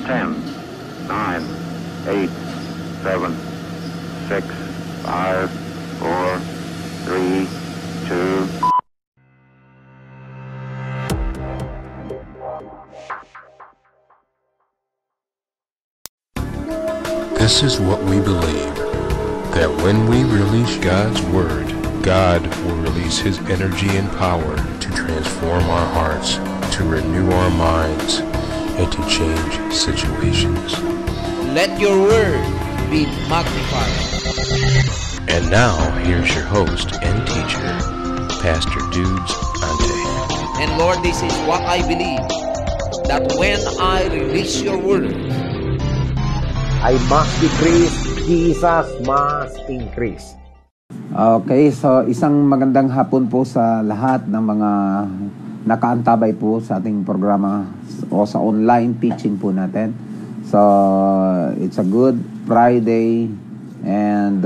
10, 9, 8, 7, 6, 5, 4, 3, 2. This is what we believe, that when we release God's Word, God will release His energy and power to transform our hearts, to renew our minds, and to change situations. Let your word be magnified. And now, here's your host and teacher, Pastor Dudes Ante. And Lord, this is what I believe, that when I release your word, I must decrease, Jesus must increase. Okay, so isang magandang hapon po sa lahat ng mga nakaantabay po sa ating programa o sa online teaching po natin. So, it's a good Friday and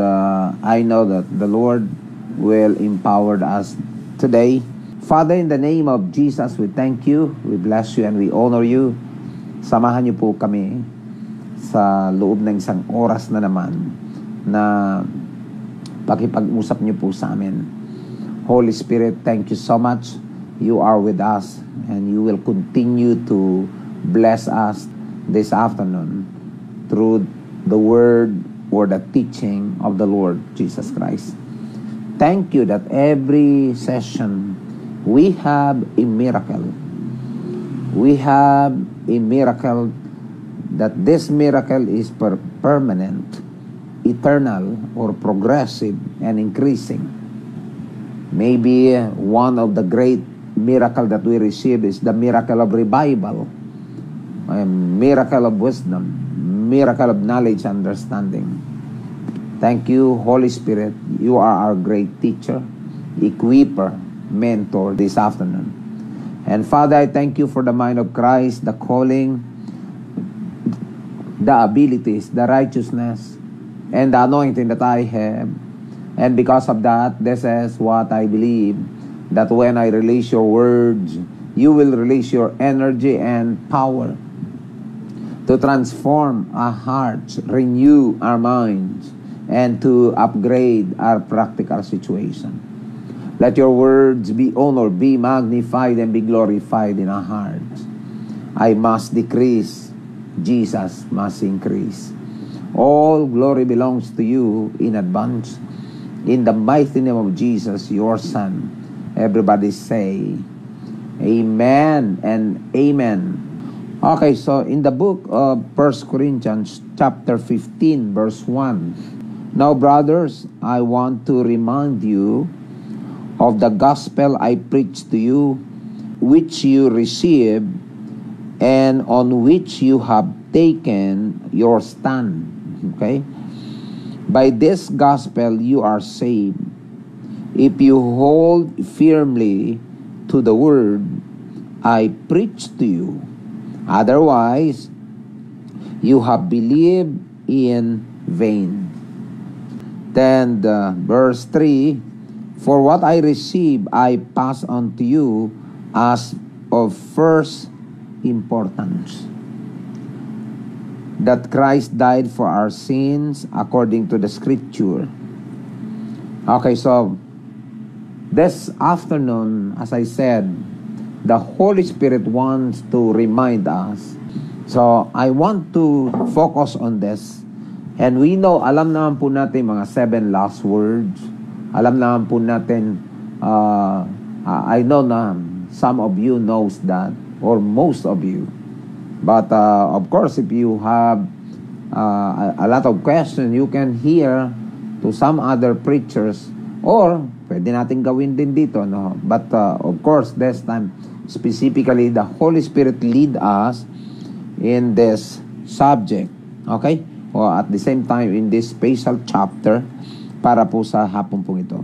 I know that the Lord will empower us today. Father, in the name of Jesus, we thank you, we bless you, and we honor you. Samahan niyo po kami sa loob ng isang oras na naman na pakipag-usap niyo po sa amin. Holy Spirit, thank you so much. You are with us and you will continue to bless us this afternoon through the word or the teaching of the Lord Jesus Christ. Thank you that every session we have a miracle. We have a miracle, that this miracle is permanent, eternal, or progressive and increasing. Maybe one of the great miracle that we receive is the miracle of revival, a miracle of wisdom, miracle of knowledge, understanding. Thank you, Holy Spirit. You are our great teacher, equiper, mentor this afternoon. And Father, I thank you for the mind of Christ, the calling, the abilities, the righteousness, and the anointing that I have. And because of that, this is what I believe, that when I release your words, you will release your energy and power to transform our hearts, renew our minds, and to upgrade our practical situation. Let your words be honored, be magnified, and be glorified in our hearts. I must decrease, Jesus must increase. All glory belongs to you in advance. In the mighty name of Jesus, your Son. Everybody say, Amen and Amen. Okay, so in the book of 1 Corinthians chapter 15, verse 1. Now, brothers, I want to remind you of the gospel I preached to you, which you received, and on which you have taken your stand. Okay? By this gospel you are saved, if you hold firmly to the word I preached to you. Otherwise, you have believed in vain. Then verse 3, for what I received I pass on to you as of first importance, that Christ died for our sins according to the scripture. Okay, so this afternoon, as I said, the Holy Spirit wants to remind us. So I want to focus on this. And we know, alam naman po natin mga 7 last words. Alam naman po natin, I know na some of you knows that, or most of you. But of course, if you have a lot of questions, you can hear to some other preachers, or pwede natin gawin din dito, no? But of course, this time, specifically, the Holy Spirit lead us in this subject. Okay? O at the same time, in this special chapter, para po sa hapon pong ito.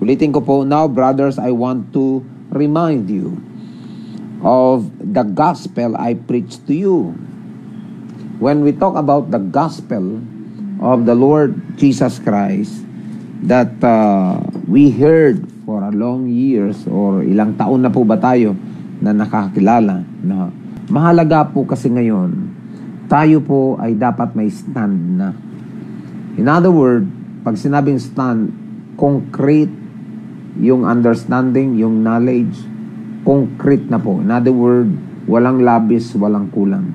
Ulitin ko po, now, brothers, I want to remind you of the gospel I preached to you. When we talk about the gospel of the Lord Jesus Christ that we heard for a long years, or ilang taon na po ba tayo na nakakilala, na mahalaga po kasi ngayon tayo po ay dapat may stand na. In other words, pag sinabing stand, concrete yung understanding, yung knowledge, concrete na po. In other words, walang labis, walang kulang.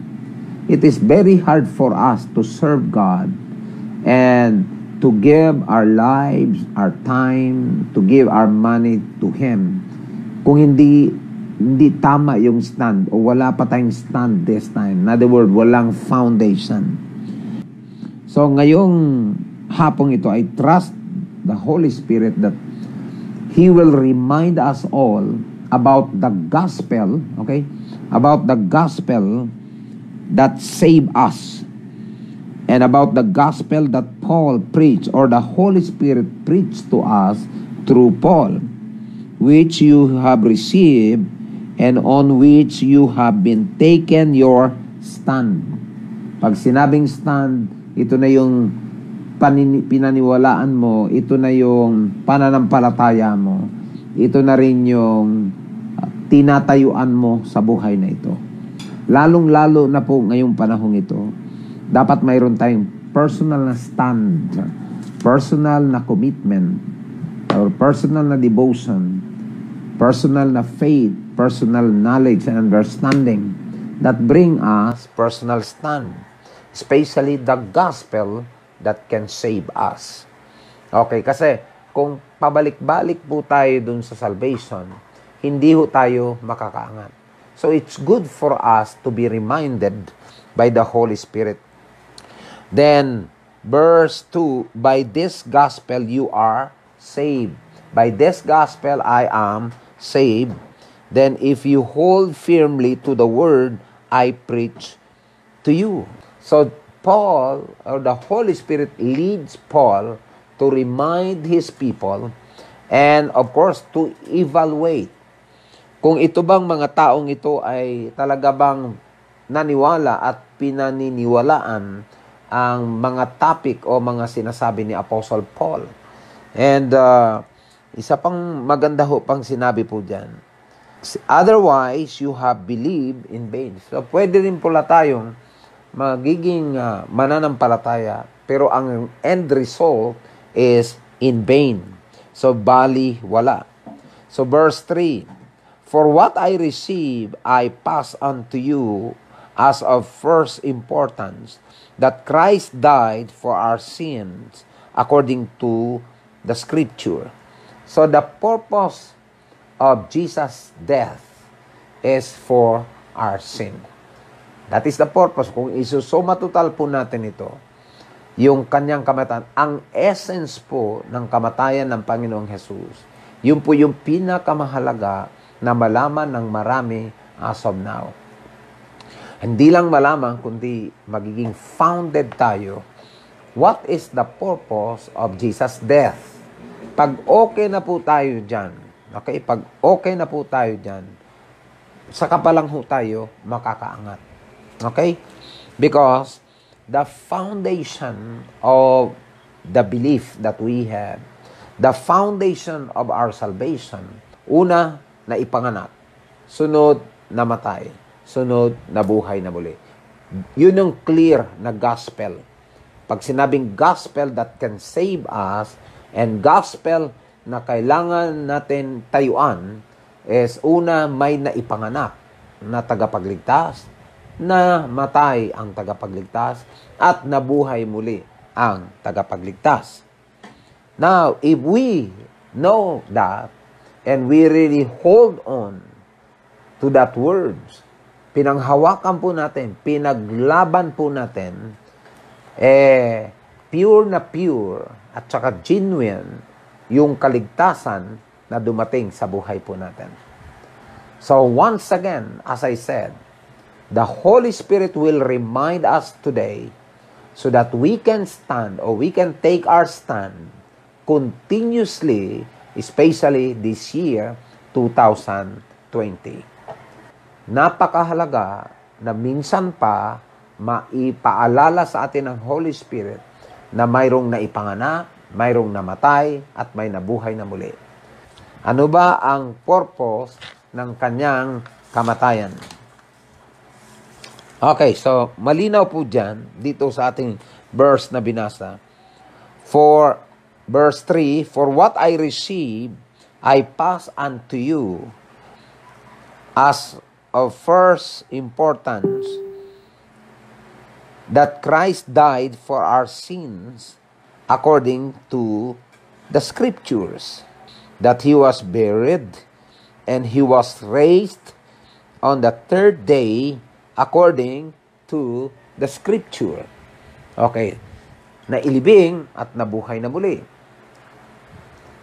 It is very hard for us to serve God and to give our lives, our time, to give our money to Him kung hindi tama yung stand o wala pa tayong stand this time. In other words, walang foundation. So ngayong hapong ito, I trust the Holy Spirit that He will remind us all about the gospel, okay? About the gospel that saved us and about the gospel that Paul preached or the Holy Spirit preached to us through Paul, which you have received and on which you have been taken your stand. Pag sinabing stand, ito na yung pinaniwalaan mo, ito na yung pananampalataya mo, ito na rin yung tinatayuan mo sa buhay na ito. Lalong-lalo na po ngayong panahong ito, dapat mayroon tayong personal na stand, personal na commitment, or personal na devotion, personal na faith, personal knowledge and understanding that bring us personal stand, especially the gospel that can save us. Okay, kasi kung pabalik-balik po tayo dun sa salvation, hindi ho tayo makakaangat. So it's good for us to be reminded by the Holy Spirit. Then, verse 2, by this gospel you are saved. By this gospel I am saved. Then if you hold firmly to the word I preach to you. So Paul, or the Holy Spirit leads Paul to remind his people and of course to evaluate kung ito bang mga taong ito ay talaga bang naniwala at pinaniniwalaan ang mga topic o mga sinasabi ni Apostle Paul. And isa pang maganda ho pang sinabi po dyan, otherwise you have believed in vain. So pwede rin pala tayong magiging mananampalataya, pero ang end result is in vain. So bali wala. So verse 3, for what I receive I pass on to you as of first importance, that Christ died for our sins according to the Scripture. So the purpose of Jesus' death is for our sin. That is the purpose. Kung isusuma total po natin ito, yung kanyang kamatayan, ang essence po ng kamatayan ng Panginoong Jesus, yun po yung pinakamahalaga na malaman ng marami as of now. Hindi lang malaman, kundi magiging founded tayo. What is the purpose of Jesus' death? Pag okay na po tayo dyan, okay? Pag okay na po tayo dyan, saka pa lang ho tayo makakaangat. Okay? Because the foundation of the belief that we have, the foundation of our salvation, una, na ipanganak. Sunod, namatay. Sunod, nabuhay na muli. Yun yung clear na gospel. Pag sinabing gospel that can save us, and gospel na kailangan natin tayuan, is una, may naipanganak na tagapagligtas, na matay ang tagapagligtas, at nabuhay muli ang tagapagligtas. Now, if we know that, and we really hold on to that words, pinanghawakan po natin, pinaglaban po natin, pure na pure, at saka genuine, yung kaligtasan na dumating sa buhay po natin. So once again, as I said, the Holy Spirit will remind us today so that we can stand or we can take our stand continuously, especially this year, 2020. Napakahalaga na minsan pa maipaalala sa atin ng Holy Spirit na mayroong naipanganak, mayroong namatay, at may nabuhay na muli. Ano ba ang purpose ng kanyang kamatayan? Okay, so malinaw po dyan, dito sa ating verse na binasa. For, verse 3, for what I received, I pass unto you as of first importance, that Christ died for our sins according to the Scriptures, that He was buried, and He was raised on the third day according to the Scripture. Okay, nailibing at nabuhay na muli.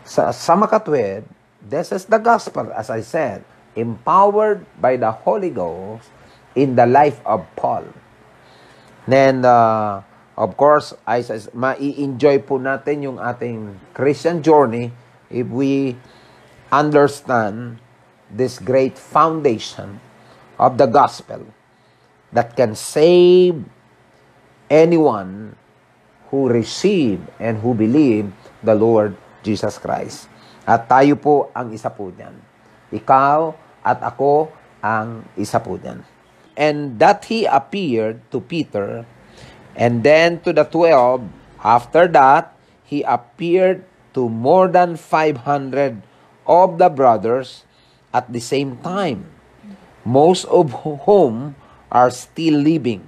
Sa makatwid, this is the gospel, as I said, empowered by the Holy Ghost in the life of Paul. Then, of course, mai-enjoy po natin yung ating Christian journey if we understand this great foundation of the gospel that can save anyone who receive and who believe the Lord Jesus Christ. At tayo po ang isa po niyan. Ikaw at ako ang isa po niyan. And that He appeared to Peter, and then to the 12. After that, He appeared to more than 500 of the brothers at the same time, most of whom are still living,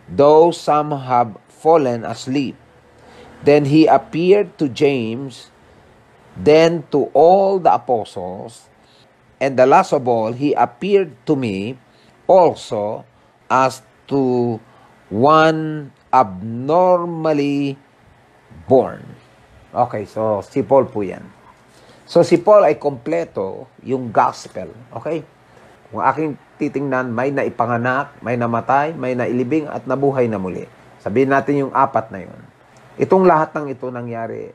though some have fallen asleep. Then He appeared to James, then to all the apostles, and the last of all, He appeared to me also as to one abnormally born. Okay, so si Paul po yan. So si Paul ay kompleto yung gospel. Okay? Kung aking titingnan, may naipanganak, may namatay, may nailibing, at nabuhay na muli. Sabihin natin yung apat na yun. Itong lahat ng ito nangyari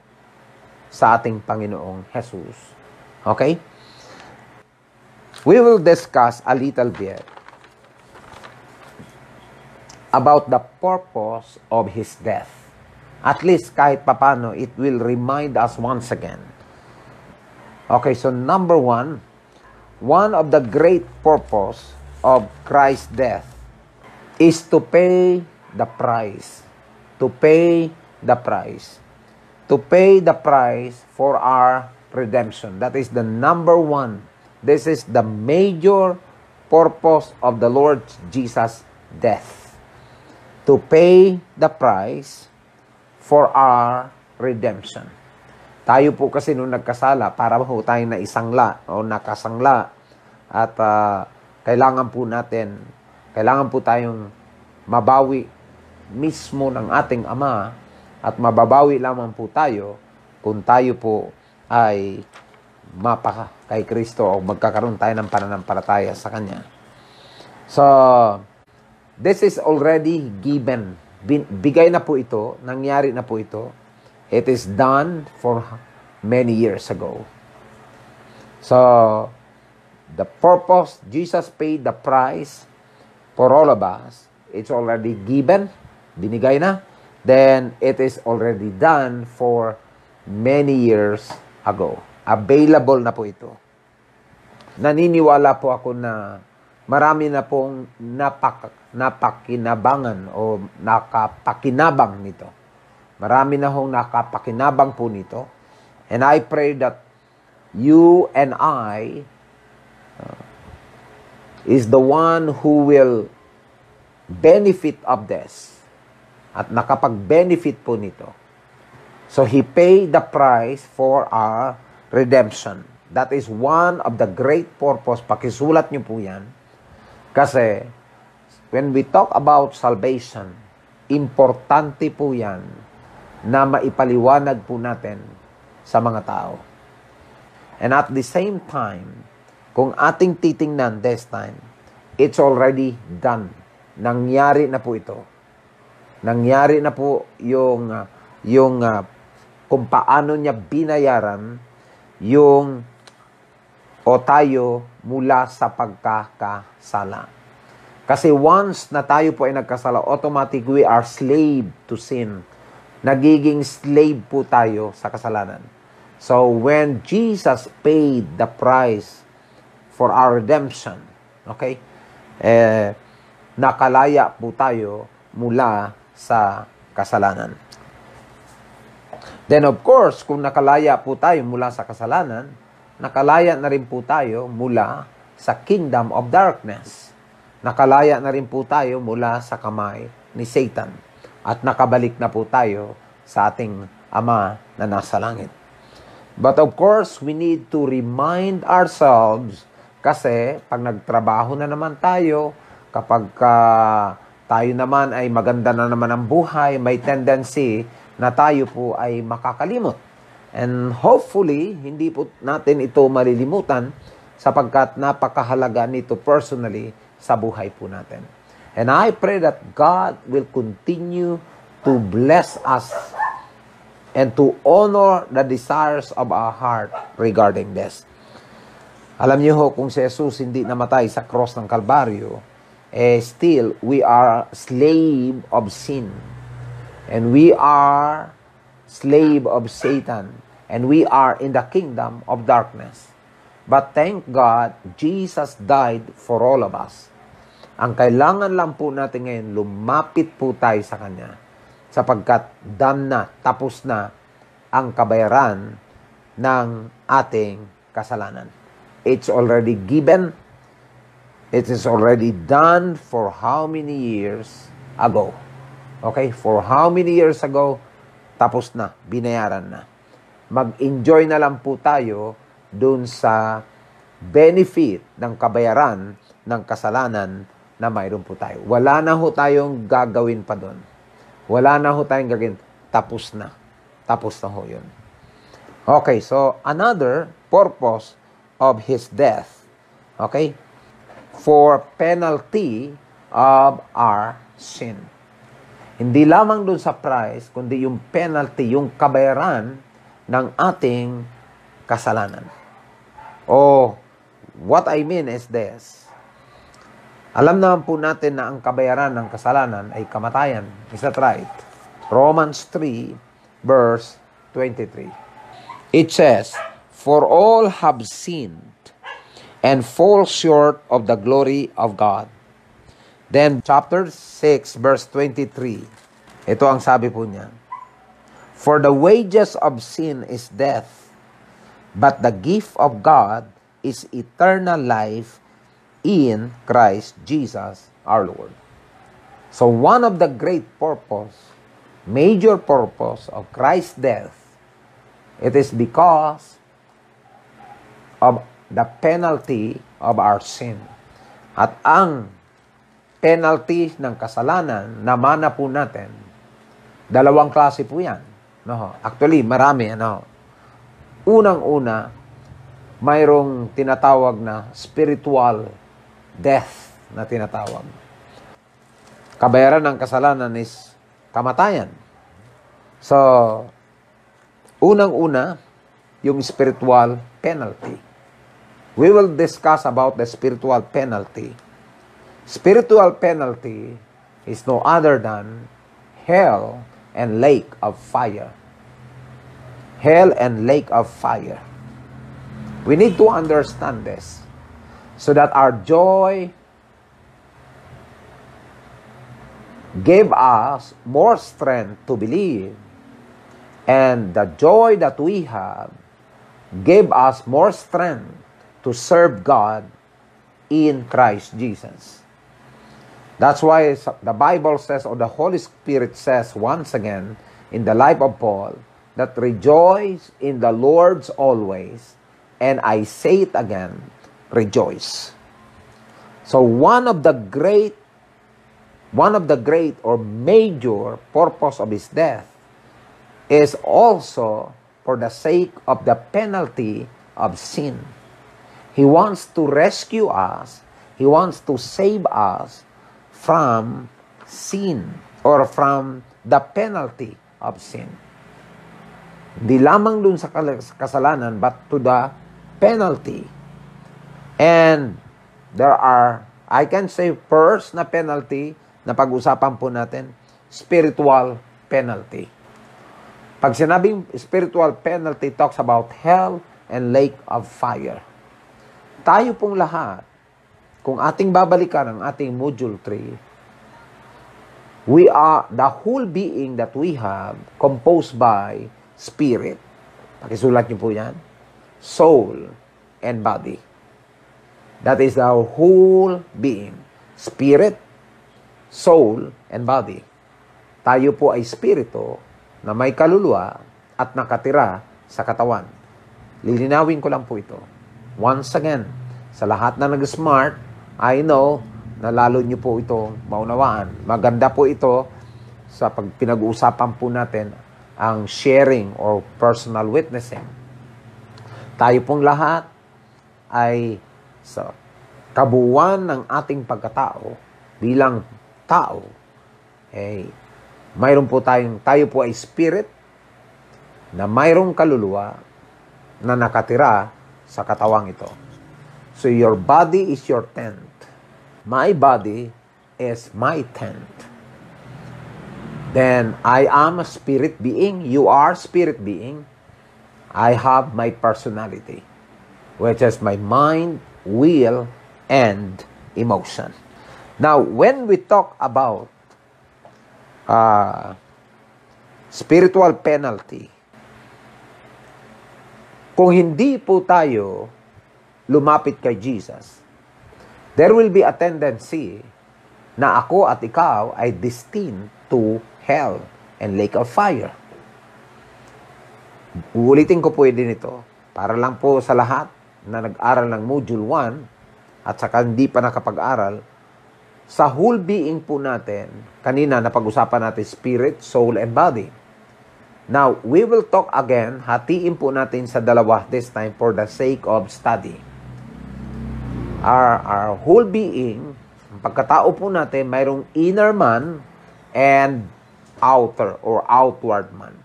sa ating Panginoong Jesus. Okay? We will discuss a little bit about the purpose of His death. At least kahit papano, it will remind us once again. Okay, so number one of the great purpose of Christ's death is to pay the price. To pay the price. To pay the price for our redemption. That is the number one. This is the major purpose of the Lord Jesus' death. To pay the price for our redemption. Tayo po kasi nung nagkasala, para po tayo na isangla o nakasangla, at kailangan po tayong mabawi mismo ng ating Ama, at mababawi lamang po tayo kung tayo po ay mapaka kay Kristo o magkakaroon tayo ng pananampalataya sa Kanya. So, this is already given. Bigay na po ito, nangyari na po ito. It is done for many years ago. So, the purpose, Jesus paid the price for all of us. It's already given, binigay na. Then, it is already done for many years ago. Available na po ito. Naniniwala po ako na marami na pong napakinabangan o nakapakinabang nito. Marami na hong nakapakinabang po nito. And I pray that you and I is the one who will benefit of this. At nakapag-benefit po nito. So, He paid the price for our redemption. That is one of the great purpose. Pakisulat niyo po yan. Kasi, when we talk about salvation, importante po yan na maipaliwanag po natin sa mga tao. And at the same time, kung ating titingnan this time, it's already done. Nangyari na po ito. Nangyari na po yung kung paano niya binayaran yung o tayo mula sa pagkakasala. Kasi once na tayo po ay nagkasala, automatic we are slave to sin. Nagiging slave po tayo sa kasalanan. So when Jesus paid the price for our redemption, okay? nakalaya po tayo mula sa kasalanan. Then of course, kung nakalaya po tayo mula sa kasalanan, nakalaya na rin po tayo mula sa kingdom of darkness. Nakalaya na rin po tayo mula sa kamay ni Satan. At nakabalik na po tayo sa ating Ama na nasa langit. But of course, we need to remind ourselves kasi pag nagtrabaho na naman tayo, kapag tayo naman ay maganda na naman ang buhay, may tendency na tayo po ay makakalimot. And hopefully, hindi po natin ito malilimutan sapagkat napakahalaga nito personally sa buhay po natin. And I pray that God will continue to bless us and to honor the desires of our heart regarding this. Alam niyo ho, kung si Jesus hindi namatay sa cross ng Kalbaryo, still, we are slave of sin. And we are slave of Satan. And we are in the kingdom of darkness. But thank God, Jesus died for all of us. Ang kailangan lang po natin ngayon, lumapit po tayo sa Kanya. Sapagkat done na, tapos na ang kabayaran ng ating kasalanan. It's already given. It is already done for how many years ago? Okay? For how many years ago? Tapos na, binayaran na. Mag-enjoy na lang po tayo dun sa benefit ng kabayaran ng kasalanan na mayroon po tayo. Wala na ho tayong gagawin pa doon. Wala na ho tayong gagawin. Tapos na. Tapos na ho yun. Okay, so another purpose of His death. Okay? For penalty of our sin. Hindi lamang dun sa price, kundi yung penalty, yung kabayaran ng ating kasalanan. What I mean is this. Alam naman po natin na ang kabayaran ng kasalanan ay kamatayan. Is that right? Romans 3, verse 23. It says, "For all have sinned and fall short of the glory of God." Then, chapter 6, verse 23. Ito ang sabi po niya. "For the wages of sin is death, but the gift of God is eternal life in Christ Jesus our Lord." So one of the great purpose, major purpose of Christ's death, it is because of the penalty of our sin. At ang penalty ng kasalanan na mana po natin, dalawang klase po yan. No? Actually, marami. Unang-una, mayroong tinatawag na spiritual death na tinatawag. Kabayaran ng kasalanan is kamatayan. So, unang-una, yung spiritual penalty. We will discuss about the spiritual penalty. Spiritual penalty is no other than hell and lake of fire. Hell and lake of fire. We need to understand this so that our joy gave us more strength to believe, and the joy that we have gave us more strength to serve God in Christ Jesus. That's why the Bible says, or the Holy Spirit says once again in the life of Paul, that rejoice in the Lord always, and I say it again, rejoice. So one of the great or major purpose of His death is also for the sake of the penalty of sin. He wants to rescue us. He wants to save us from sin or from the penalty of sin. Di lamang dun sa kasalanan, but to the penalty. And there are, I can say first na penalty na pag-usapan po natin, spiritual penalty. Pag sinabing spiritual penalty, talks about hell and lake of fire. Tayo pong lahat, kung ating babalikan ang ating module 3, We are, the whole being that we have, composed by spirit. Pakisulat niyo po yan. Soul and body. That is our whole being. Spirit, soul, and body. Tayo po ay spirito na may kaluluwa at nakatira sa katawan. Lilinawin ko lang po ito. Once again, sa lahat na nag-smart, I know na lalo nyo po ito maunawaan. Maganda po ito sa pinag-uusapan po natin ang sharing or personal witnessing. Tayo pong lahat ay sa kabuuan ng ating pagkatao bilang tao, mayroon po tayo po ay spirit na mayroong kaluluwa na nakatira sa katawang ito. So your body is your tent. My body is my tent. Then I am a spirit being, you are spirit being. I have my personality, which is my mind, will, and emotion. Now, when we talk about spiritual penalty, kung hindi po tayo lumapit kay Jesus, there will be a tendency na ako at ikaw ay destined to hell and lake of fire. Uulitin ko po din ito para lang po sa lahat na nag-aral ng Module 1 at saka hindi pa nakapag-aral. Sa whole being po natin, kanina napag-usapan natin spirit, soul, and body. Now, we will talk again, hatiin po natin sa dalawa this time for the sake of study. Our whole being, ang pagkatao po natin, mayroong inner man and outer or outward man.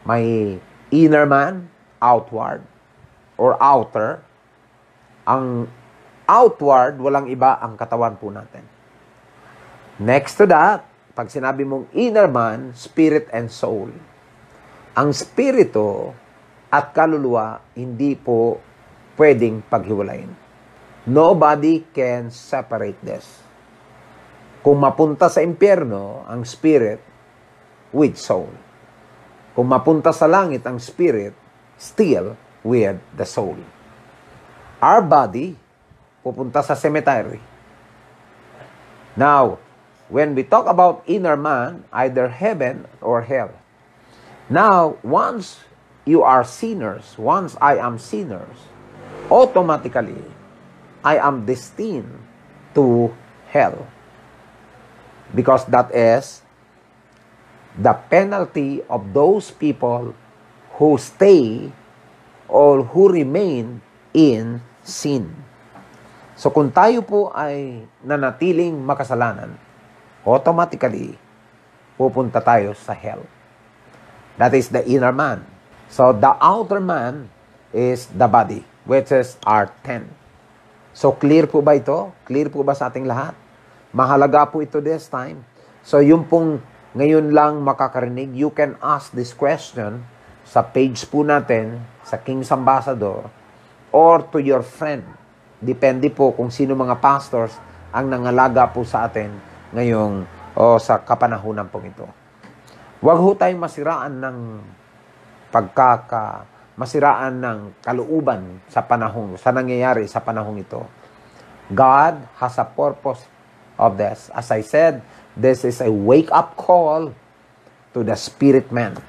May inner man, outward, or outer. Ang outward, walang iba ang katawan po natin. Next to that, pag sinabi mong inner man, spirit and soul. Ang spirito at kaluluwa, hindi po pwedeng paghiwalayin. Nobody can separate this. Kung mapunta sa impyerno, ang spirit with soul. Kung mapunta sa langit, ang spirit still with the soul. Our body, pupunta sa cemetery. Now, when we talk about inner man, either heaven or hell. Now, once you are sinners, once I am sinners, automatically, I am destined to hell. Because that is the penalty of those people who stay or who remain in sin. So kung tayo po ay nanatiling makasalanan, automatically, pupunta tayo sa hell. That is the inner man. So the outer man is the body, which is our tent. So clear po ba ito? Clear po ba sa ating lahat? Mahalaga po ito this time. So yung pong ngayon lang makakarinig, you can ask this question sa page po natin, sa King's Ambassador, or to your friend. Depende po kung sino mga pastors ang nangalaga po sa atin ngayong sa kapanahunan po ito. Huwag ho tayong masiraan ng masiraan ng kalooban sa panahon, sa nangyayari sa panahong ito. God has a purpose of this. As I said, this is a wake-up call to the spirit man.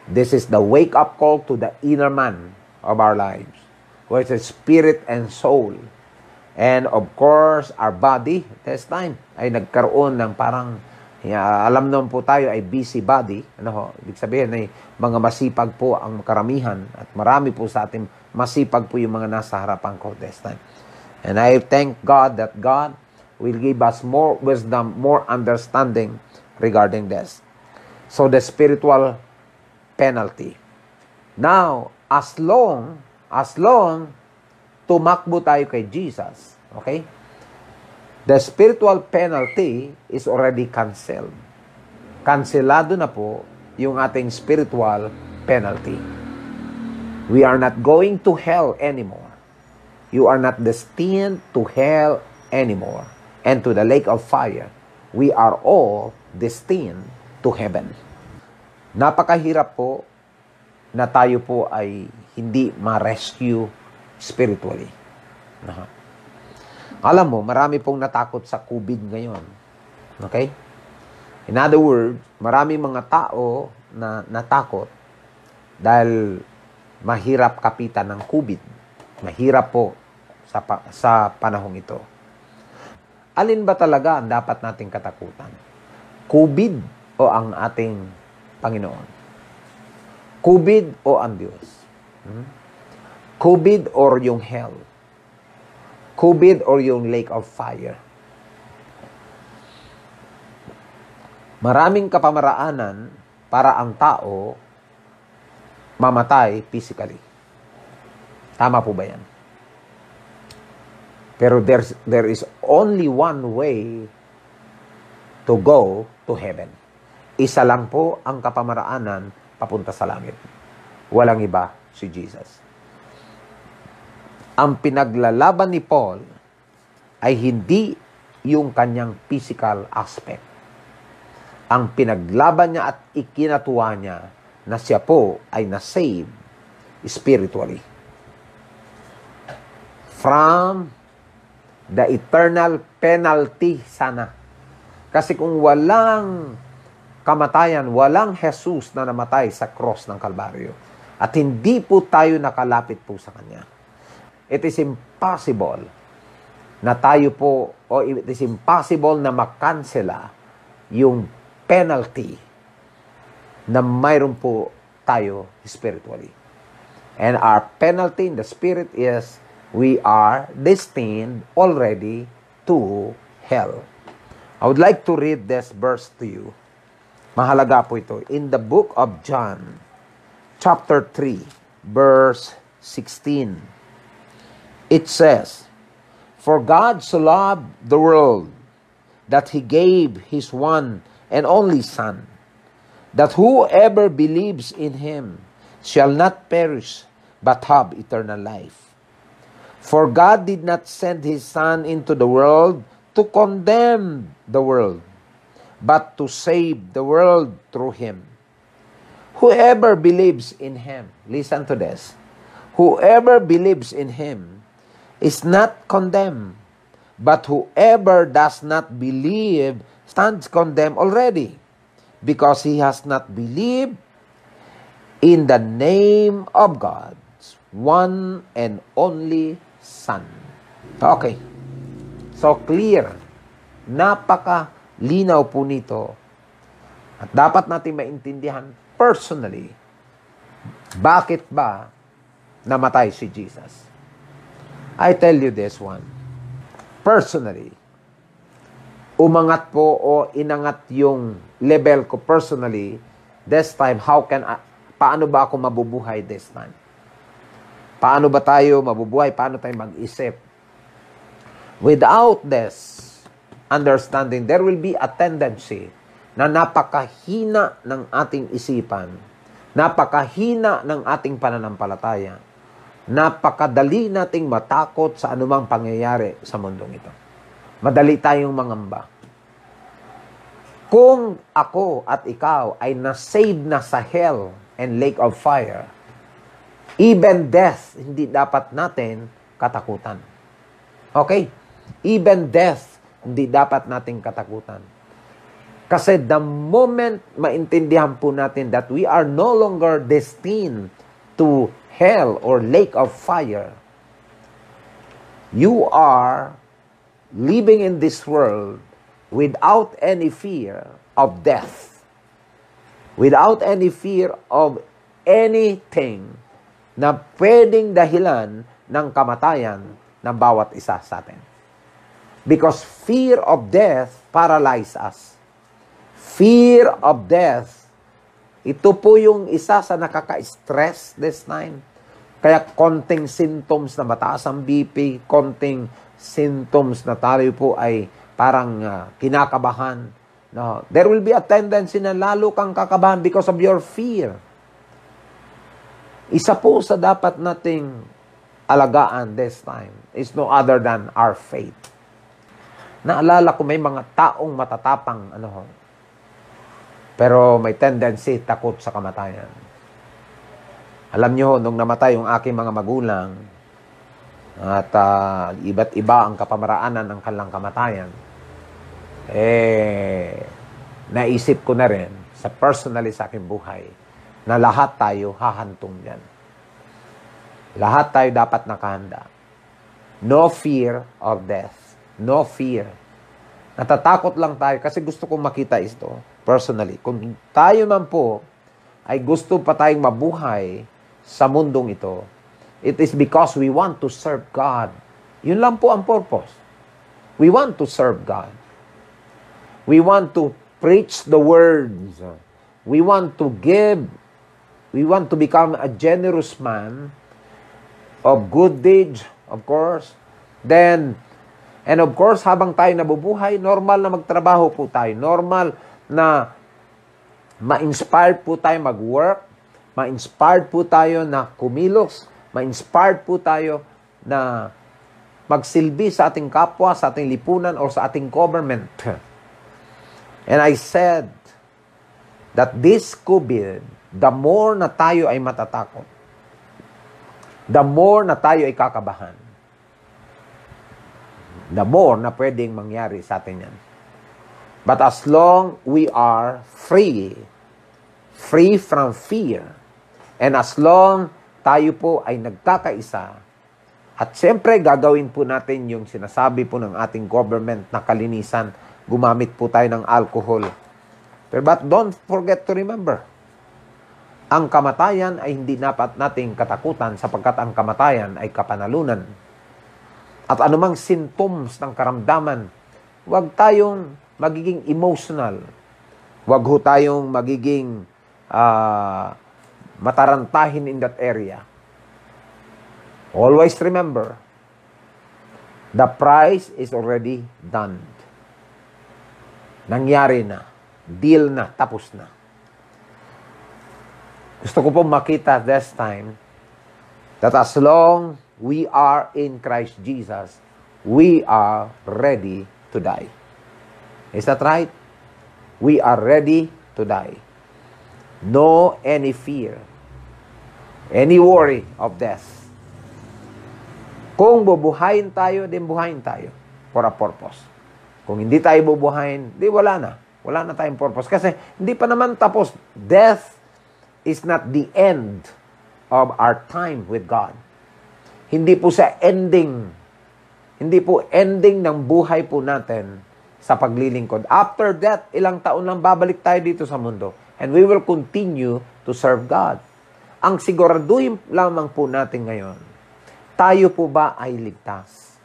This is the wake-up call to the inner man of our lives, which is spirit and soul. And of course, our body, this time, ay nagkaroon ng parang, alam naman po tayo ay busy body. Ibig sabihin ay mga masipag po ang karamihan at marami po sa atin masipag po yung mga nasa harapan ko this time. And I thank God that God will give us more wisdom, more understanding regarding this. So the spiritual penalty. Now, as long tumakbo tayo kay Jesus, okay? The spiritual penalty is already canceled. Kanselado na po yung ating spiritual penalty. We are not going to hell anymore. You are not destined to hell anymore and to the lake of fire we are all destined to heaven. Napakahirap po na tayo po ay hindi ma-rescue spiritually. Alam mo, marami pong natakot sa COVID ngayon. Okay? In other words, marami mga tao na natakot dahil mahirap kapitan ng COVID. Mahirap po sa panahong ito. Alin ba talaga ang dapat nating katakutan? COVID o ang ating Panginoon? COVID o ang Diyos? COVID or yung hell? COVID or yung lake of fire? Maraming kapamaraanan para ang tao mamatay physically. Tama po ba yan? Pero there is only one way to go to heaven. Isa lang po ang kapamaraanan papunta sa langit. Walang iba, si Jesus. Ang pinaglalaban ni Paul ay hindi yung kanyang physical aspect. Ang pinaglaban niya at ikinatuwa niya na siya po ay na-save spiritually from the eternal penalty sana. Kasi kung walang kamatayan, walang Jesus na namatay sa cross ng Kalbaryo, at hindi po tayo nakalapit po sa Kanya, it is impossible na tayo po, o it is impossible na makansela yung penalty na mayroon po tayo spiritually. And our penalty in the spirit is we are destined already to hell. I would like to read this verse to you. Mahalaga po ito. In the book of John, chapter 3, verse 16, it says, "For God so loved the world that He gave His one and only Son, that whoever believes in Him shall not perish, but have eternal life. For God did not send His Son into the world to condemn the world, but to save the world through Him. Whoever believes in Him," listen to this, "whoever believes in Him is not condemned, but whoever does not believe stands condemned already, because he has not believed in the name of God's one and only Son." Okay. So clear. Napakalinaw po nito. At dapat natin maintindihan personally, bakit ba namatay si Jesus? I tell you this one. Personally, umangat po o inangat yung level ko personally this time. Paano ba ako mabubuhay this time? Paano ba tayo mabubuhay? Paano tayo mag-isip? Without this understanding, there will be a tendency na napakahina ng ating isipan, napakahina ng ating pananampalataya, napakadali nating matakot sa anumang pangyayari sa mundong ito. Madali tayong mangamba. Kung ako at ikaw ay na-save na sa hell and lake of fire, even death, hindi dapat natin katakutan. Okay? Even death, hindi dapat natin katakutan. Kasi the moment maintindihan po natin that we are no longer destined to hell or lake of fire, you are living in this world without any fear of death, without any fear of anything na pwedeng dahilan ng kamatayan ng bawat isa sa atin. Because fear of death paralyzes us. Fear of death, ito po yung isa sa nakaka-stress this time. Kaya konting symptoms na mataas ang BP, konting symptoms na tayo po ay parang kinakabahan. No, there will be a tendency na lalo kang kakabahan because of your fear. Isa po sa dapat nating alagaan this time is no other than our faith. Naalala ko may mga taong matatapang, pero may tendency takot sa kamatayan. Alam nyo, nung namatay yung aking mga magulang, at iba't iba ang kapamaraanan ng kanilang kamatayan, naisip ko na rin, personally sa aking buhay, na lahat tayo hahantong yan. Lahat tayo dapat nakahanda. No fear of death. No fear. Natatakot lang tayo kasi gusto kong makita ito personally. Kung tayo man po ay gusto pa tayong mabuhay sa mundong ito, it is because we want to serve God. Yun lang po ang purpose. We want to serve God. We want to preach the words. We want to give. We want to become a generous man of good deeds, of course. And of course, habang tayo nabubuhay, normal na magtrabaho po tayo. Normal na ma-inspired po tayo mag-work. Ma-inspired po tayo na kumilos. Ma-inspired po tayo na magsilbi sa ating kapwa, sa ating lipunan, or sa ating government. And I said that this COVID, the more na tayo ay matatakot, the more na tayo ay kakabahan, the more na pwedeng mangyari sa atin yan. But as long we are free from fear, and as long tayo po ay nagkakaisa, at siyempre gagawin po natin yung sinasabi po ng ating government na kalinisan, gumamit po tayo ng alcohol. But don't forget to remember, ang kamatayan ay hindi dapat nating katakutan sapagkat ang kamatayan ay kapanalunan. At anumang symptoms ng karamdaman, huwag tayong magiging emotional. Huwag ho tayong magiging matarantahin in that area. Always remember, the price is already done. Nangyari na. Deal na. Tapos na. Gusto ko pong makita this time that as long we are in Christ Jesus, we are ready to die. Is that right? We are ready to die. No any fear, any worry of death. Kung bubuhayin tayo, din buhayin tayo for a purpose. Kung hindi tayo bubuhayin, di wala na. Wala na tayong purpose. Kasi hindi pa naman tapos. Death is not the end of our time with God. Hindi po sa ending. Hindi po ending ng buhay po natin sa paglilingkod. After that, ilang taon lang babalik tayo dito sa mundo. And we will continue to serve God. Ang siguraduhin lamang po natin ngayon, tayo po ba ay ligtas?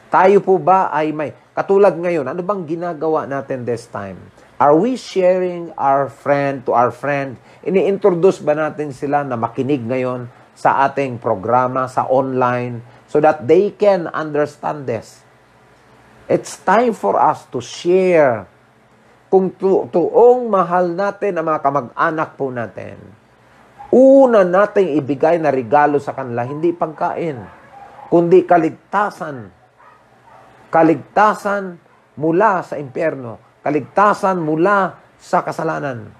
Tayo po ba ay may... Katulad ngayon, ano bang ginagawa natin this time? Are we sharing our friend to our friend? Ini-introduce ba natin sila na makinig ngayon sa ating programa, sa online, so that they can understand this? It's time for us to share. Kung tuong mahal natin ang mga kamag-anak po natin, una nating ibigay na regalo sa kanila, hindi pagkain, kundi kaligtasan. Kaligtasan mula sa impyerno. Kaligtasan mula sa kasalanan.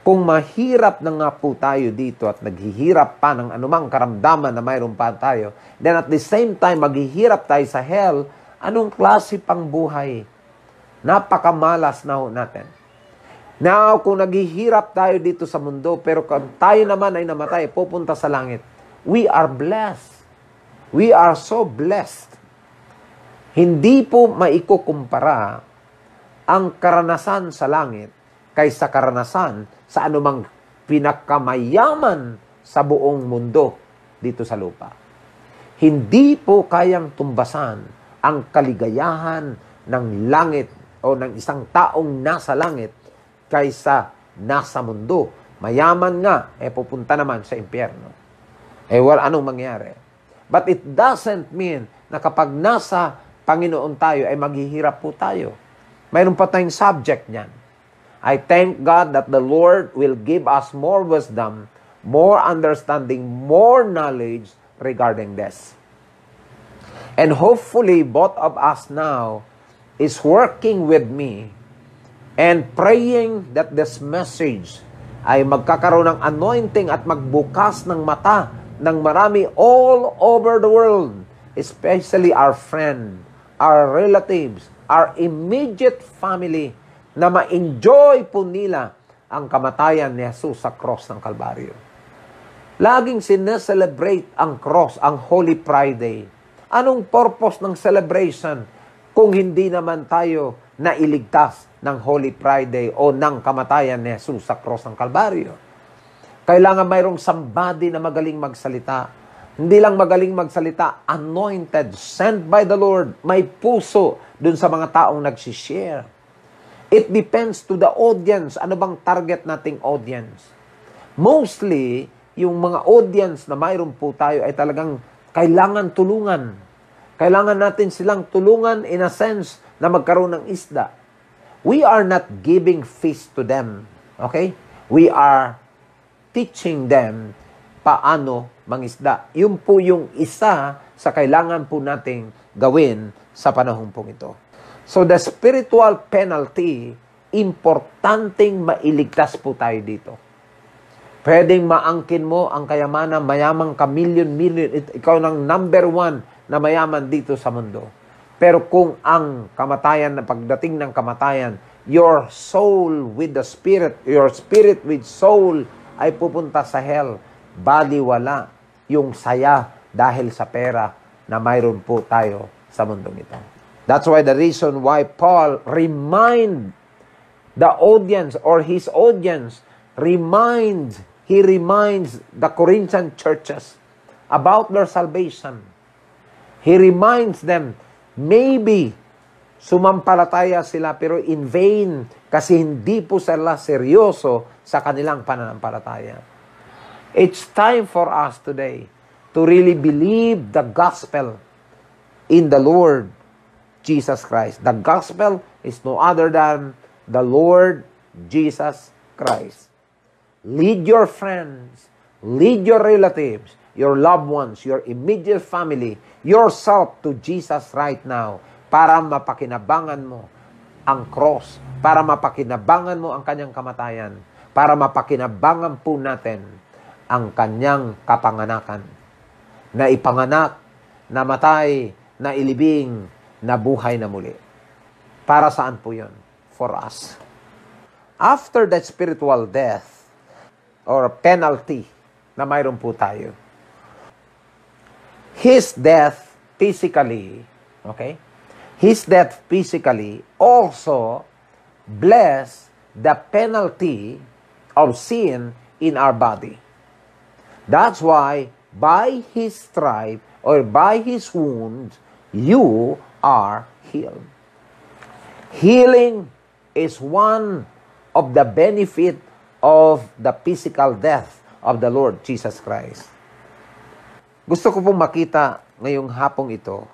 Kung mahirap na nga po tayo dito at naghihirap pa ng anumang karamdaman na mayroon pa tayo, then at the same time, maghihirap tayo sa hell, anong klase pang buhay? Napakamalas na ho natin. Now, kung naghihirap tayo dito sa mundo, pero kung tayo naman ay namatay, pupunta sa langit, we are blessed. We are so blessed. Hindi po maikukumpara ang karanasan sa langit kaysa karanasan sa anumang pinakamayaman sa buong mundo dito sa lupa. Hindi po kayang tumbasan ang kaligayahan ng langit o ng isang taong nasa langit kaysa nasa mundo. Mayaman nga, pupunta naman sa impyerno. Anong mangyari? But it doesn't mean na kapag nasa Panginoon tayo, ay maghihirap po tayo. Mayroon pa tayong subject niyan. I thank God that the Lord will give us more wisdom, more understanding, more knowledge regarding this. And hopefully, both of us now is working with me and praying that this message ay magkakaroon ng anointing at magbukas ng mata ng marami all over the world, especially our friend, our relatives, our immediate family, na ma-enjoy po nila ang kamatayan ni Jesus sa cross ng Kalbaryo. Laging sineselebrate ang cross, ang Holy Friday. Anong purpose ng celebration kung hindi naman tayo nailigtas ng Holy Friday o ng kamatayan ni Jesus sa cross ng Kalbaryo? Kailangan mayroong somebody na magaling magsalita. Hindi lang magaling magsalita, anointed, sent by the Lord. May puso dun sa mga taong nagsishare. It depends to the audience. Ano bang target nating audience? Mostly, yung mga audience na mayroon po tayo ay talagang kailangan tulungan. Kailangan natin silang tulungan in a sense na magkaroon ng isda. We are not giving fish to them. Okay? We are teaching them paano mangisda. Yun po yung isa sa kailangan po nating gawin sa panahon pong ito. So the spiritual penalty, importanteng mailigtas po tayo dito. Pwedeng maangkin mo ang kayamanan, mayamang ka million. Ikaw ng number 1 na mayaman dito sa mundo. Pero kung ang kamatayan, na pagdating ng kamatayan, your soul with the spirit, your spirit with soul ay pupunta sa hell. Baliwala yung saya dahil sa pera na mayroon po tayo sa mundong ito. That's why the reason why Paul remind the audience or his audience, he reminds the Corinthian churches about their salvation. He reminds them, maybe sumampalataya sila pero in vain kasi hindi po sila seryoso sa kanilang pananampalataya. It's time for us today to really believe the gospel in the Lord Jesus Christ. The gospel is no other than the Lord Jesus Christ. Lead your friends, lead your relatives, your loved ones, your immediate family, yourself to Jesus right now para mapakinabangan mo ang cross, para mapakinabangan mo ang kanyang kamatayan, para mapakinabangan po natin ang kanyang kapanganakan, na ipanganak, namatay, na ilibing, na buhay na muli. Para saan po yun? For us. After that spiritual death or penalty na mayroon po tayo, His death physically, okay? His death physically also bless the penalty of sin in our body. That's why by His stripe or by His wounds, you are healed. Healing is one of the benefit of the physical death of the Lord Jesus Christ. Gusto ko pong makita ngayong hapong ito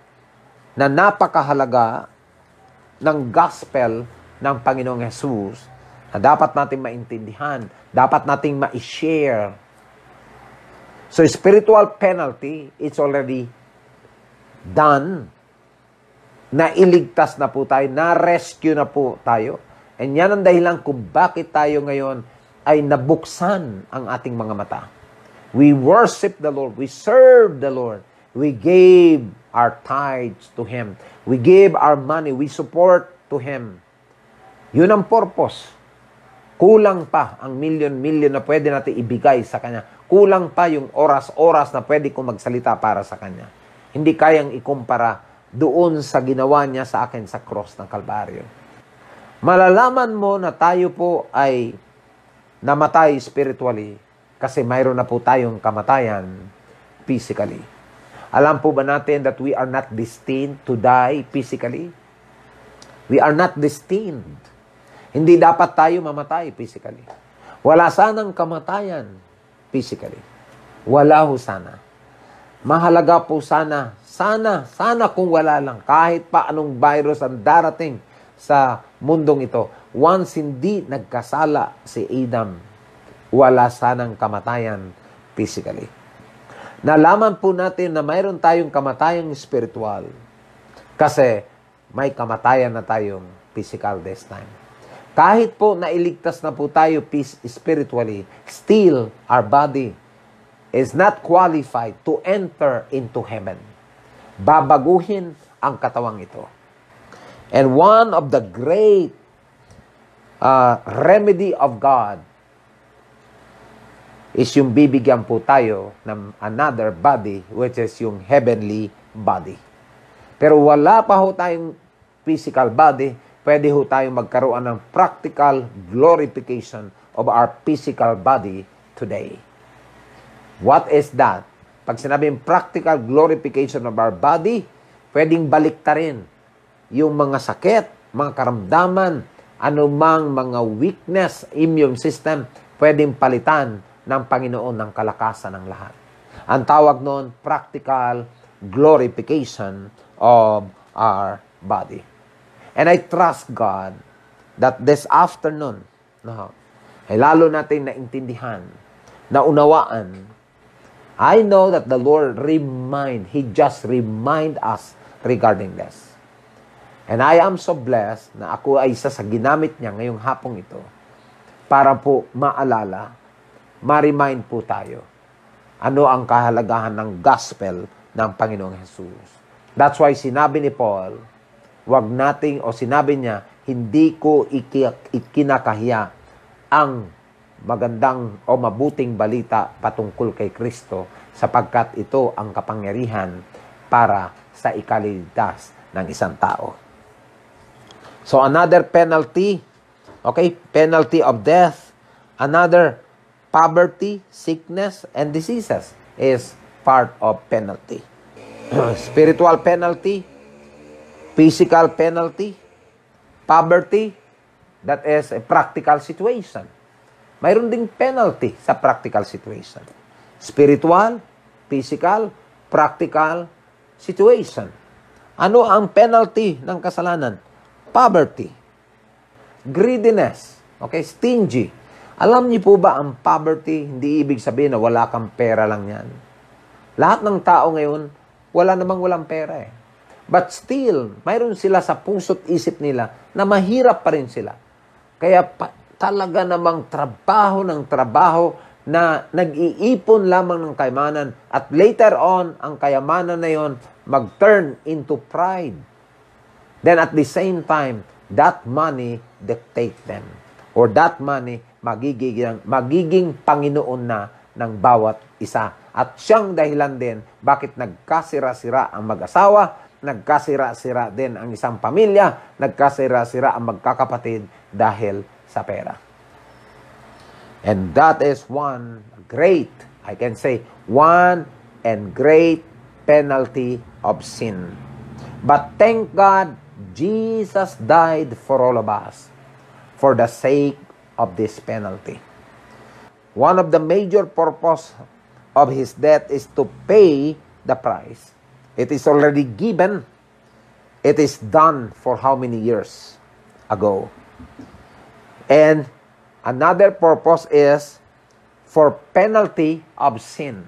na napakahalaga ng gospel ng Panginoong Jesus na dapat nating maintindihan, dapat nating ma-share. So spiritual penalty, it's already done. Nailigtas na po tayo, na-rescue na po tayo. And yan ang dahilan kung bakit tayo ngayon ay nabuksan ang ating mga mata. We worship the Lord. We serve the Lord. We gave our tithes to Him. We gave our money. We support to Him. Yun ang purpose. Kulang pa ang million na pwede natin ibigay sa Kanya. Kulang pa yung oras na pwede kong magsalita para sa Kanya. Hindi kayang ikumpara doon sa ginawa Niya sa akin sa cross ng Kalbaryo. Malalaman mo na tayo po ay namatay spiritually kasi mayroon na po tayong kamatayan physically. Alam po ba natin that we are not destined to die physically? We are not destined. Hindi dapat tayo mamatay physically. Wala sanang kamatayan physically. Wala ho sana. Mahalaga po sana kung wala lang, kahit pa anong virus ang darating sa mundong ito. Once hindi nagkasala si Adam, wala sanang kamatayan physically. Nalaman po natin na mayroon tayong kamatayang spiritual kasi may kamatayan na tayong physical this time. Kahit po nailigtas na po tayo spiritually, still our body is not qualified to enter into heaven. Babaguhin ang katawang ito. And one of the great remedy of God is yung bibigyan po tayo ng another body, which is yung heavenly body. Pero wala pa ho tayong physical body, pwede ho tayong magkaroon ng practical glorification of our physical body today. What is that? Pag sinabing practical glorification of our body, pwedeng baliktarin yung mga sakit, mga karamdaman, anumang mga weakness, immune system, pwedeng palitan ng Panginoon ng kalakasan ng lahat. Ang tawag noon, practical glorification of our body. And I trust God that this afternoon, ay lalo natin naintindihan, naunawaan. I know that the Lord He just remind us regarding this. And I am so blessed na ako ay isa sa ginamit niya ngayong hapong ito para po maalala, ma-remind po tayo ano ang kahalagahan ng gospel ng Panginoong Jesus. That's why sinabi ni Paul, sinabi niya, hindi ko ikinakahiya ang magandang o mabuting balita patungkol kay Kristo sapagkat ito ang kapangyarihan para sa ikaligtas ng isang tao. So another penalty, penalty of death, another poverty, sickness, and diseases is part of penalty. Spiritual penalty, physical penalty, poverty, that is a practical situation. Mayroon ding penalty sa practical situation. Spiritual, physical, practical situation. Ano ang penalty ng kasalanan? Poverty. Greediness. Stingy. Alam niyo po ba ang poverty, hindi ibig sabihin na wala kang pera lang yan. Lahat ng tao ngayon, walang pera eh. But still, mayroon sila sa puso't isip nila na mahirap pa rin sila. Kaya talaga namang trabaho na nag-iipon lamang ng kayamanan at later on, ang kayamanan na yon mag-turn into pride. Then at the same time, that money dictate them. Or that money magiging Panginoon na ng bawat isa. At siyang dahilan din bakit nagkasira-sira ang mag-asawa, nagkasira-sira din ang isang pamilya, nagkasira-sira ang magkakapatid dahil sa pera. And that is one and great penalty of sin. But thank God, Jesus died for all of us for the sake of this penalty. One of the major purpose of His death is to pay the price. It is already given. It is done for how many years ago? And another purpose is for penalty of sin.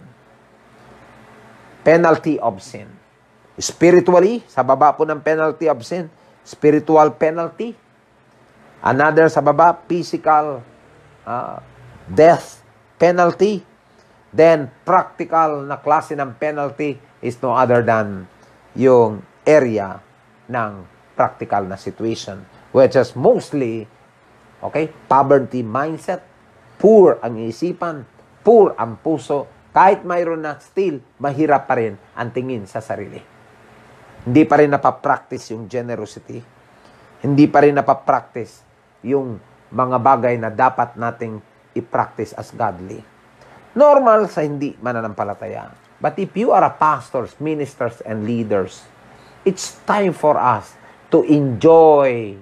Penalty of sin. Spiritually, sa baba po ng penalty of sin, spiritual penalty. Another sa baba, physical death penalty. Then, practical na klase ng penalty is no other than yung area ng practical na situation, which is mostly, poverty mindset, poor ang isipan, poor ang puso, kahit mayroon na still, mahirap pa rin ang tingin sa sarili. Hindi pa rin napapractice yung generosity. Hindi pa rin napapractice yung mga bagay na dapat nating i-practice as godly. Normal sa hindi mananampalataya. But if you are a pastors, ministers, and leaders, it's time for us to enjoy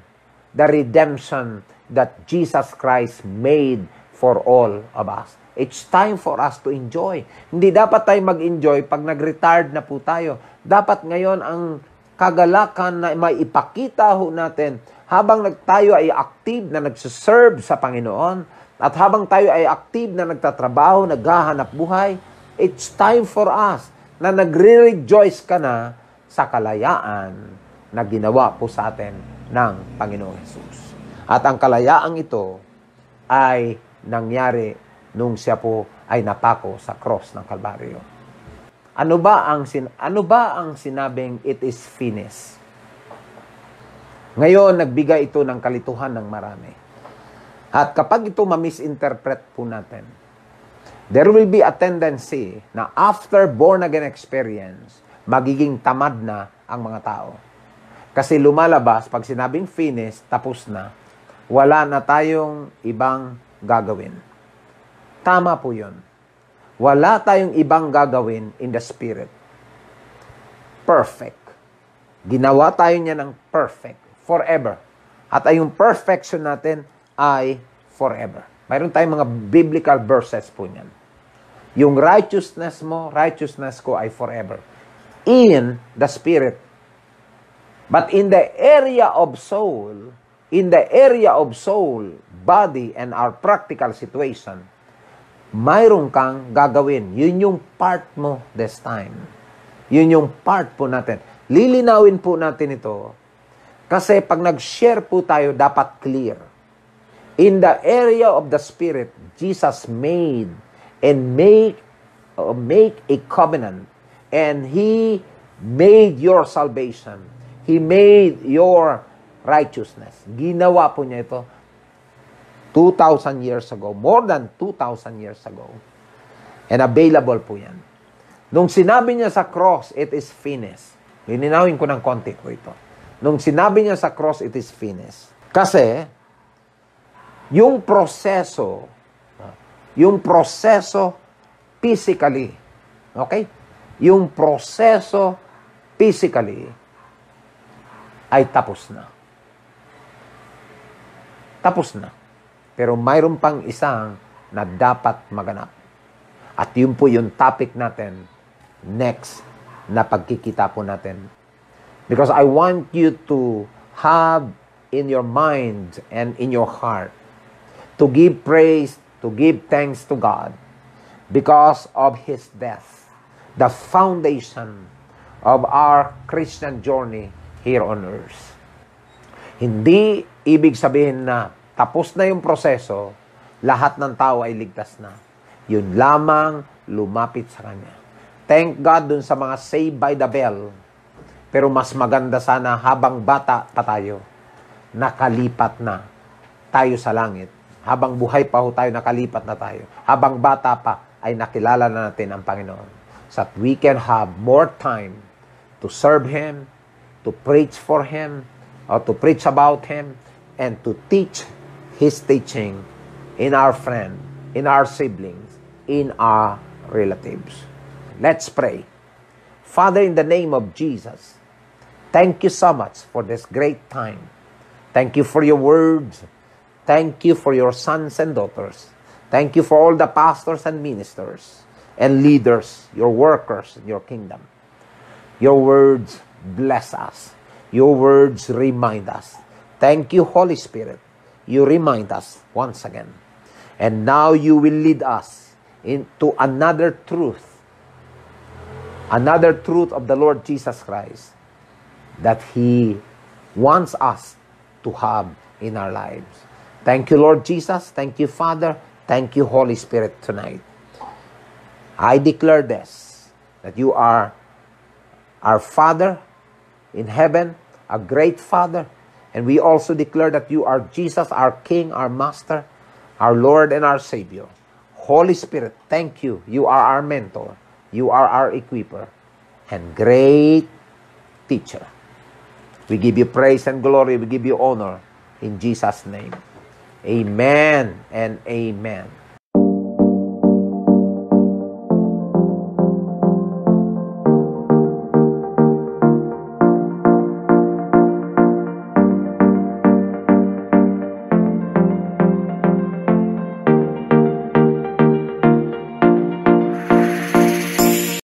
the redemption that Jesus Christ made for all of us. It's time for us to enjoy. Hindi dapat tayo mag-enjoy pag nag-retired na po tayo. Dapat ngayon ang kagalakan na may ipakita ho natin habang tayo ay active na nagsiserve sa Panginoon at habang tayo ay active na nagtatrabaho, naghahanap buhay, it's time for us na nagre-rejoice ka na sa kalayaan na ginawa po sa atin ng Panginoong Jesus. At ang kalayaang ito ay nangyari nung siya po ay napako sa cross ng Kalbaryo. Ano ba ang sinabing it is finished? Ngayon, nagbigay ito ng kalituhan ng marami. At kapag ito ma-misinterpret po natin, there will be a tendency na after born-again experience, magiging tamad na ang mga tao. Kasi lumalabas, pag sinabing finish, tapos na, wala na tayong ibang gagawin. Tama po yun. Wala tayong ibang gagawin in the spirit. Perfect. Ginawa tayo niya ng perfect. Forever. At ay yung perfection natin ay forever. Mayroon tayong mga biblical verses po niyan. Yung righteousness mo, righteousness ko ay forever. In the spirit. But in the area of soul, body, and our practical situation, mayroon kang gagawin. Yun yung part mo this time. Yun yung part po natin. Lilinawin po natin ito kasi pag nag-share po tayo, dapat clear. In the area of the Spirit, Jesus made a covenant, and He made your salvation. He made your righteousness. Ginawa po niya ito 2,000 years ago, more than 2,000 years ago. And available po yan. Nung sinabi niya sa cross, it is finished. Lininawin ko ng konti po ito. Nung sinabi niya sa cross, it is finished. Kasi, yung proseso physically, okay? Yung proseso physically ay tapos na. Tapos na. Pero mayroon pang isang na dapat maganap. At yun po yung topic natin next na pagkikita po natin. Because I want you to have in your mind and in your heart to give praise, to give thanks to God because of His death, the foundation of our Christian journey here on earth. Hindi ibig sabihin na tapos na yung proseso, lahat ng tao ay ligtas na. Yun lamang lumapit sa Kanya. Thank God dun sa mga saved by the bell. Pero mas maganda sana habang bata pa tayo, nakalipat na tayo sa langit. Habang buhay pa ho tayo, nakalipat na tayo. Habang bata pa, ay nakilala na natin ang Panginoon. So that we can have more time to serve Him, to preach for Him, or to preach about Him, and to teach His teaching in our friend, in our siblings, in our relatives. Let's pray. Father, in the name of Jesus, thank you so much for this great time. Thank you for your words. Thank you for your sons and daughters. Thank you for all the pastors and ministers and leaders, your workers in your kingdom. Your words bless us. Your words remind us. Thank you, Holy Spirit. You remind us once again. And now you will lead us into another truth of the Lord Jesus Christ that He wants us to have in our lives. Thank you, Lord Jesus. Thank you, Father. Thank you, Holy Spirit, tonight. I declare this, that you are our Father in heaven, a great Father, and we also declare that you are Jesus, our King, our Master, our Lord, and our Savior. Holy Spirit, thank you. You are our mentor. You are our equiper and great teacher. We give you praise and glory. We give you honor in Jesus' name. Amen and amen.